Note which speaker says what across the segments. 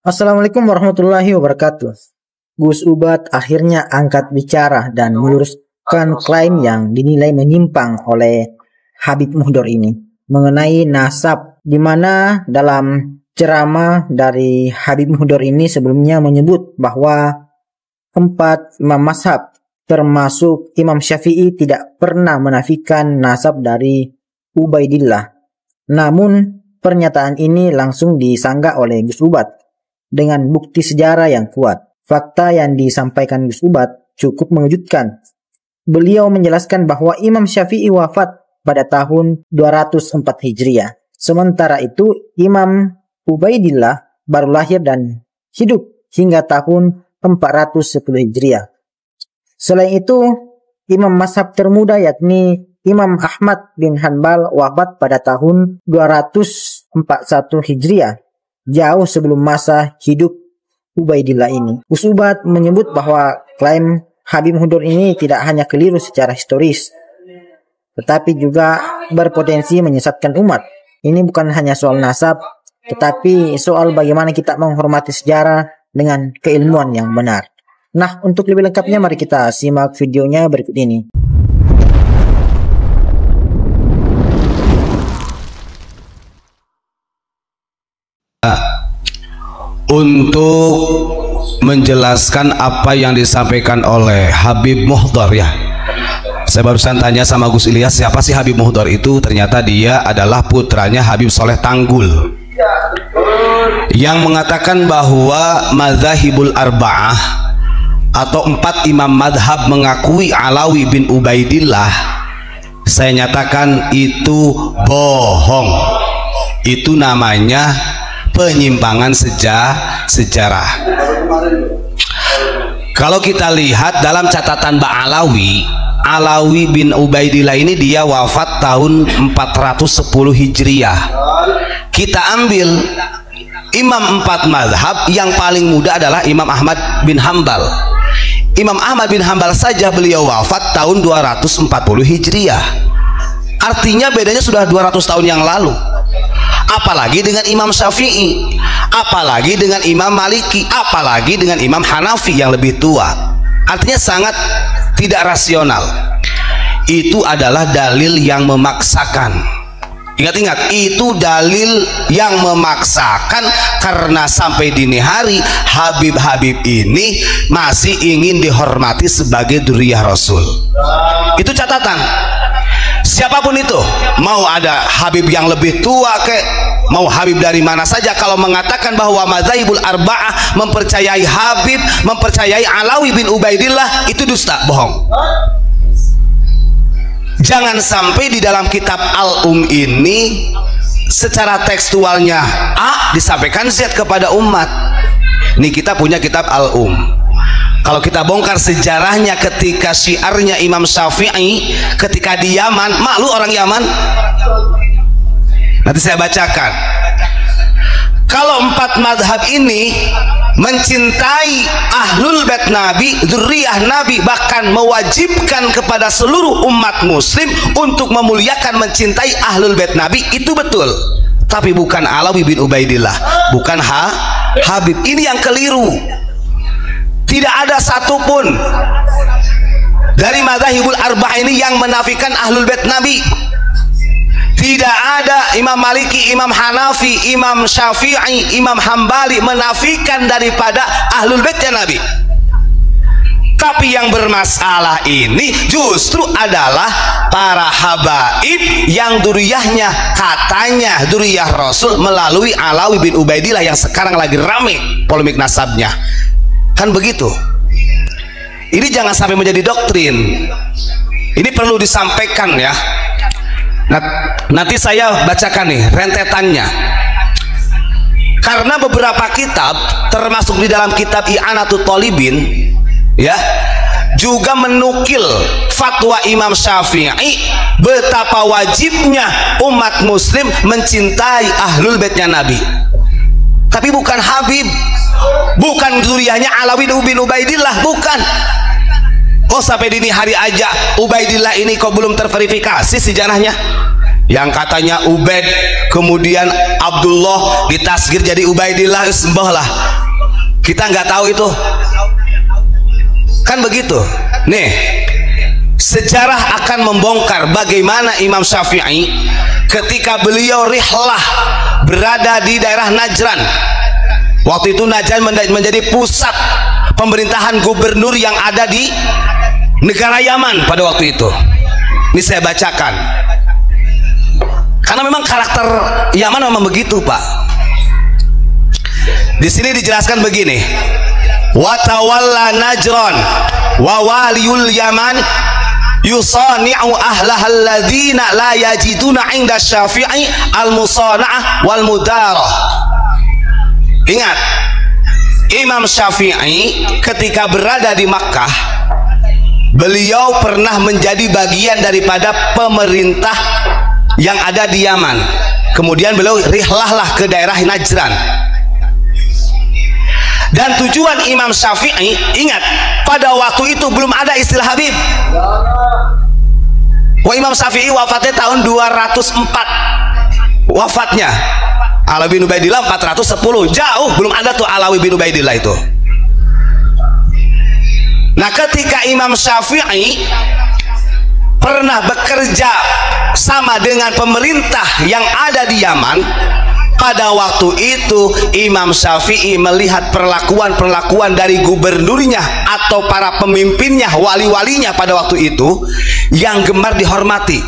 Speaker 1: Assalamualaikum warahmatullahi wabarakatuh. Gus Ubat akhirnya angkat bicara dan meluruskan klaim yang dinilai menyimpang oleh Habib Muhdor ini mengenai nasab, di mana dalam ceramah dari Habib Muhdor ini sebelumnya menyebut bahwa 4 imam mazhab termasuk Imam Syafi'i tidak pernah menafikan nasab dari Ubaidillah. Namun pernyataan ini langsung disanggah oleh Gus Ubat dengan bukti sejarah yang kuat. Fakta yang disampaikan Gus Ubat cukup mengejutkan. Beliau menjelaskan bahwa Imam Syafi'i wafat pada tahun 204 Hijriah. Sementara itu Imam Ubaidillah baru lahir dan hidup hingga tahun 410 Hijriah. Selain itu, Imam mazhab termuda yakni Imam Ahmad bin Hanbal wafat pada tahun 241 Hijriah, jauh sebelum masa hidup Ubaidillah ini. Gus Ubat menyebut bahwa klaim Habib Muhdor ini tidak hanya keliru secara historis, tetapi juga berpotensi menyesatkan umat. Ini bukan hanya soal nasab, tetapi soal bagaimana kita menghormati sejarah dengan keilmuan yang benar. Nah, untuk lebih lengkapnya mari kita simak videonya berikut ini.
Speaker 2: Untuk menjelaskan apa yang disampaikan oleh Habib Muhdor, ya, saya barusan tanya sama Gus Ilyas, siapa sih Habib Muhdor itu? Ternyata dia adalah putranya Habib Soleh Tanggul yang mengatakan bahwa Madzhabul Arba'ah atau 4 imam madhab mengakui Alawi bin Ubaidillah. Saya nyatakan itu bohong. Itu namanya penyimpangan sejarah. Kalau kita lihat dalam catatan Alawi bin Ubaidillah ini dia wafat tahun 410 Hijriah. Kita ambil imam 4 mazhab, yang paling muda adalah Imam Ahmad bin Hanbal. Imam Ahmad bin Hanbal saja beliau wafat tahun 240 Hijriah. Artinya bedanya sudah 200 tahun yang lalu. Apalagi dengan Imam Syafi'i, apalagi dengan Imam Maliki, apalagi dengan Imam Hanafi yang lebih tua. Artinya sangat tidak rasional. Itu adalah dalil yang memaksakan. Ingat-ingat, itu dalil yang memaksakan, karena sampai dini hari Habib-Habib ini masih ingin dihormati sebagai dzurriyyah Rasul. Itu catatan. Siapapun itu, mau ada Habib yang lebih tua mau Habib dari mana saja, kalau mengatakan bahwa Madzhabul Arba'ah mempercayai Habib, mempercayai Alawi bin Ubaidillah, itu dusta, bohong. Jangan sampai di dalam kitab Al-Um ini secara tekstualnya A disampaikan Z kepada umat. Ini kita punya kitab Al-Um. Kalau kita bongkar sejarahnya ketika syiarnya Imam Syafi'i ketika di Yaman, malu orang Yaman. Nanti saya bacakan. Kalau 4 madhab ini mencintai ahlul bait Nabi, dzurriyyah Nabi, bahkan mewajibkan kepada seluruh umat muslim untuk memuliakan, mencintai ahlul bait Nabi, itu betul. Tapi bukan Alawi bin Ubaidillah, bukan Habib. Ini yang keliru. Tidak ada satupun dari Madzhabul Arba'ah ini yang menafikan ahlul bait Nabi. Tidak ada Imam Maliki, Imam Hanafi, Imam Syafi'i, Imam Hambali menafikan daripada ahlul baitnya Nabi. Tapi yang bermasalah ini justru adalah para habaib yang dzurriyyahnya, katanya dzurriyyah Rasul melalui Alawi bin Ubaidillah, yang sekarang lagi rame polemik nasabnya. Kan begitu. Ini jangan sampai menjadi doktrin. Ini perlu disampaikan, ya. Nanti saya bacakan nih rentetannya, karena beberapa kitab termasuk di dalam kitab I'anatut Thalibin, ya, juga menukil fatwa Imam Syafi'i betapa wajibnya umat muslim mencintai ahlul baitnya Nabi. Tapi bukan Habib, bukan dzurriyyahnya Alawi bin Ubaidillah, bukan. Oh, sampai dini hari aja Ubaidillah ini kok belum terverifikasi sejarahnya. Yang katanya Ubaid, kemudian Abdullah ditasgir jadi Ubaidillah, sembah lah. Kita nggak tahu itu. Kan begitu. Nih, sejarah akan membongkar bagaimana Imam Syafi'i ketika beliau rihlah berada di daerah Najran. Waktu itu Najran menjadi pusat pemerintahan gubernur yang ada di negara Yaman pada waktu itu. Ini saya bacakan. Karena memang karakter Yaman memang begitu, Pak. Di sini dijelaskan begini. Wa tawalla Najran wa waliyul Yaman yusani'u ahlaha alladzina la yajiduna 'inda Syafi'i al-musana'ah wal mudarah. Ingat, Imam Syafi'i ketika berada di Makkah, beliau pernah menjadi bagian daripada pemerintah yang ada di Yaman. Kemudian beliau rihlahlah ke daerah Najran. Dan tujuan Imam Syafi'i, ingat, pada waktu itu belum ada istilah Habib. Imam Syafi'i wafatnya tahun 204 wafatnya. Alawi bin Ubaidillah 410, jauh belum ada tuh Alawi bin Ubaidillah itu. Nah, ketika Imam Syafi'i pernah bekerja sama dengan pemerintah yang ada di Yaman, pada waktu itu Imam Syafi'i melihat perlakuan dari gubernurnya atau para pemimpinnya, wali-walinya pada waktu itu yang gemar dihormati,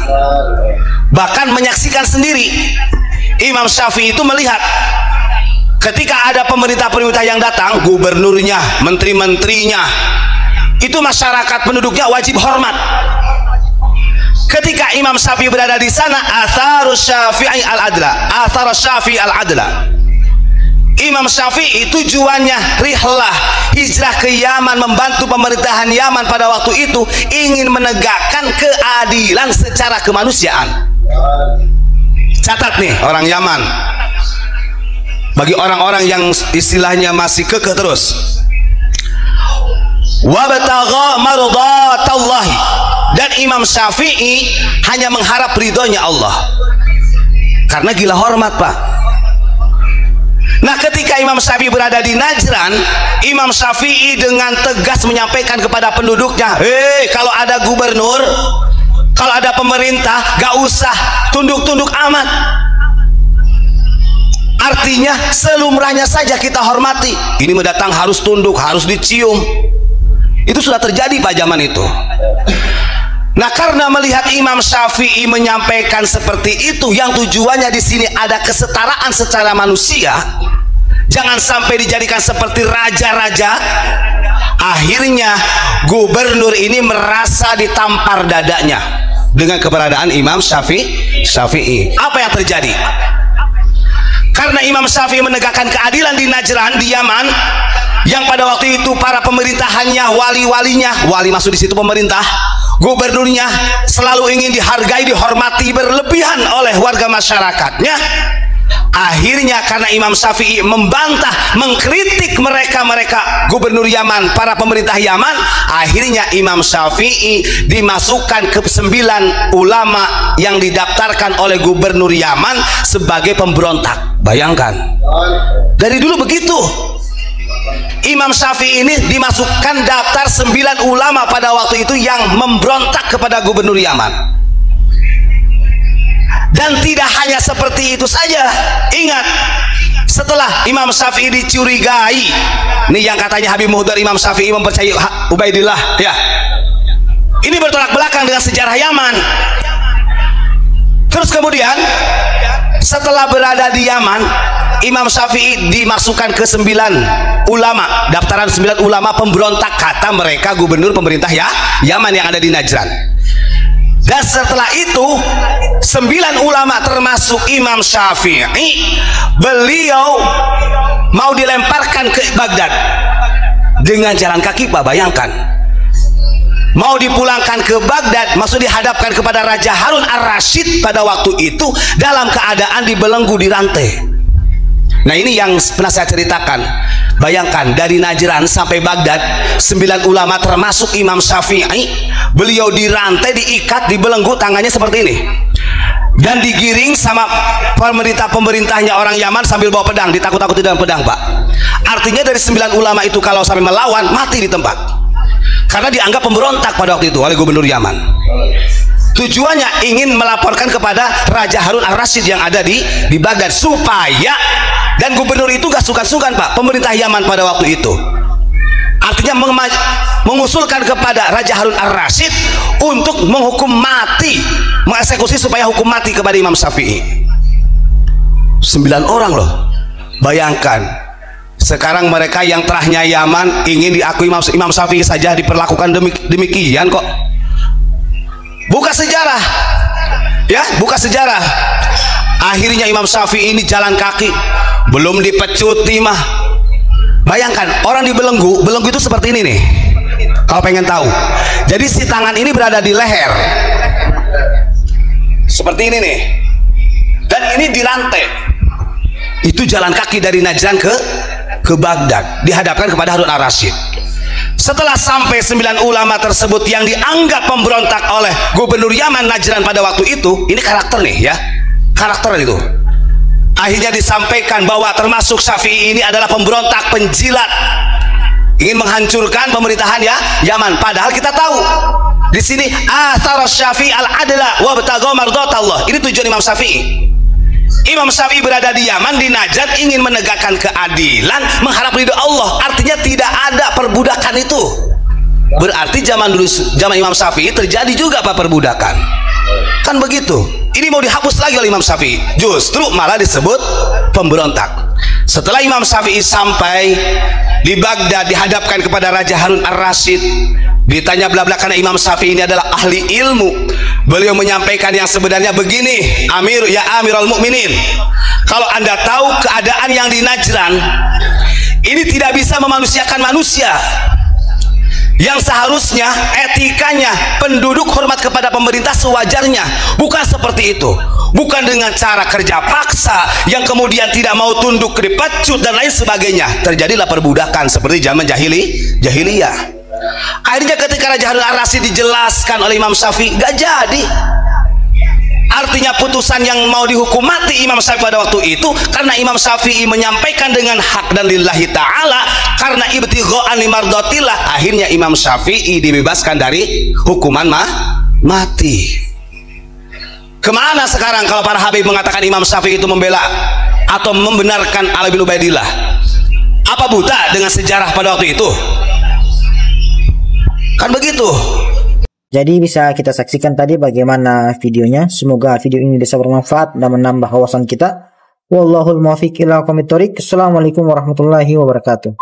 Speaker 2: bahkan menyaksikan sendiri. Imam Syafi'i itu melihat ketika ada pemerintah-pemerintah yang datang, gubernurnya, menteri-menterinya, itu masyarakat penduduknya wajib hormat. Ketika Imam Syafi'i berada di sana, atharus Syafi'i al-adla, atharus Syafi'i al-adla. Imam Syafi'i tujuannya rihlah, hijrah ke Yaman, membantu pemerintahan Yaman pada waktu itu, ingin menegakkan keadilan secara kemanusiaan. Catat nih orang Yaman, bagi orang-orang yang istilahnya masih kekeh terus, wabtagha mardatallahi, dan Imam Syafi'i hanya mengharap ridhonya Allah karena gila hormat, Pak. Nah, ketika Imam Syafi'i berada di Najran, Imam Syafi'i dengan tegas menyampaikan kepada penduduknya, kalau ada gubernur, kalau ada pemerintah, gak usah tunduk-tunduk amat. Artinya selumrahnya saja kita hormati. Ini mendatang harus tunduk, harus dicium. Itu sudah terjadi Pak zaman itu. Nah, karena melihat Imam Syafi'i menyampaikan seperti itu, yang tujuannya di sini ada kesetaraan secara manusia, jangan sampai dijadikan seperti raja-raja. Akhirnya gubernur ini merasa ditampar dadanya dengan keberadaan Imam Syafi'i. Apa yang terjadi? Karena Imam Syafi'i menegakkan keadilan di Najran, di Yaman, yang pada waktu itu para pemerintahannya, wali-walinya, wali masuk di situ pemerintah, gubernurnya selalu ingin dihargai, dihormati berlebihan oleh warga masyarakatnya. Akhirnya karena Imam Syafi'i membantah, mengkritik mereka gubernur Yaman, para pemerintah Yaman, akhirnya Imam Syafi'i dimasukkan ke 9 ulama yang didaftarkan oleh gubernur Yaman sebagai pemberontak. Bayangkan, dari dulu begitu. Imam Syafi'i ini dimasukkan daftar 9 ulama pada waktu itu yang memberontak kepada gubernur Yaman. Dan tidak hanya seperti itu saja. Ingat, setelah Imam Syafi'i dicurigai, ini yang katanya Habib Muhdar Imam Syafi'i mempercayai Ubaidillah, ya, ini bertolak belakang dengan sejarah Yaman. Terus kemudian setelah berada di Yaman, Imam Syafi'i dimasukkan ke 9 ulama, daftaran 9 ulama pemberontak, kata mereka gubernur pemerintah Yaman yang ada di Najran. Dan setelah itu 9 ulama termasuk Imam Syafi'i, beliau mau dilemparkan ke Baghdad dengan jalan kaki, Pak. Bayangkan, mau dipulangkan ke Baghdad, maksud dihadapkan kepada Raja Harun Ar-Rasyid pada waktu itu dalam keadaan dibelenggu, dirantai. Nah, ini yang pernah saya ceritakan. Bayangkan, dari Najran sampai Baghdad 9 ulama termasuk Imam Syafi'i, beliau dirantai, diikat, dibelenggu, tangannya seperti ini, dan digiring sama pemerintah-pemerintahnya orang Yaman sambil bawa pedang, ditakut-takuti dengan pedang, Pak. Artinya dari 9 ulama itu kalau sampai melawan, mati di tempat. Karena dianggap pemberontak pada waktu itu oleh gubernur Yaman. Tujuannya ingin melaporkan kepada Raja Harun al-Rasyid yang ada di Baghdad, supaya, dan gubernur itu gak sukan-sukan Pak, pemerintah Yaman pada waktu itu. Artinya mengusulkan kepada Raja Harun al-Rasyid untuk menghukum mati, mengeksekusi supaya hukum mati kepada Imam Syafi'i. 9 orang loh. Bayangkan, sekarang mereka yang terahnya Yaman ingin diakui Imam Syafi'i saja diperlakukan demikian kok. Buka sejarah, ya, buka sejarah. Akhirnya Imam Syafi'i ini jalan kaki, belum dipecuti mah. Bayangkan, orang dibelenggu, belenggu itu seperti ini nih. Kalau pengen tahu, jadi si tangan ini berada di leher, seperti ini nih, dan ini dirantai. Itu jalan kaki dari Najran ke Baghdad, dihadapkan kepada Harun al-Rasyid. Setelah sampai 9 ulama tersebut yang dianggap pemberontak oleh gubernur Yaman Najran pada waktu itu, ini karakter nih ya, karakter itu. Akhirnya disampaikan bahwa termasuk Syafi'i ini adalah pemberontak, penjilat, ingin menghancurkan pemerintahan ya Yaman. Padahal kita tahu di sini athar Syafi'i al-adla wa btagha mardatallah. Ini tujuan Imam Syafi'i. Imam Syafi'i berada di Yaman, di Najd, ingin menegakkan keadilan, mengharap ridho Allah. Artinya tidak ada perbudakan itu. Berarti zaman dulu, zaman Imam Syafi'i terjadi juga Pak perbudakan. Kan begitu. Ini mau dihapus lagi oleh Imam Syafi'i. Justru malah disebut pemberontak. Setelah Imam Syafi'i sampai di Baghdad, dihadapkan kepada Raja Harun al-Rasyid, ditanya bla-bla, karena Imam Syafi'i ini adalah ahli ilmu. Beliau menyampaikan yang sebenarnya begini, Amirul Mukminin, kalau Anda tahu keadaan yang di Najran ini tidak bisa memanusiakan manusia, yang seharusnya etikanya penduduk hormat kepada pemerintah sewajarnya, bukan seperti itu, bukan dengan cara kerja paksa yang kemudian tidak mau tunduk, dipecut dan lain sebagainya. Terjadilah perbudakan seperti zaman jahiliyah. Akhirnya ketika Raja Harun al-Rasyid dijelaskan oleh Imam Syafi'i, gak jadi. Artinya putusan yang mau dihukum mati Imam Syafi'i pada waktu itu, karena Imam Syafi'i menyampaikan dengan hak dan lillahi ta'ala, karena ibtigha'an limardatillah, akhirnya Imam Syafi'i dibebaskan dari hukuman mati. Kemana sekarang kalau para habib mengatakan Imam Syafi'i itu membela atau membenarkan Ali bin Ubaidillah? Apa buta dengan sejarah pada waktu itu? Kan begitu.
Speaker 1: Jadi bisa kita saksikan tadi bagaimana videonya. Semoga video ini bisa bermanfaat dan menambah wawasan kita. Wallahul muwaffiq ila aqwamit thoriq. Assalamualaikum warahmatullahi wabarakatuh.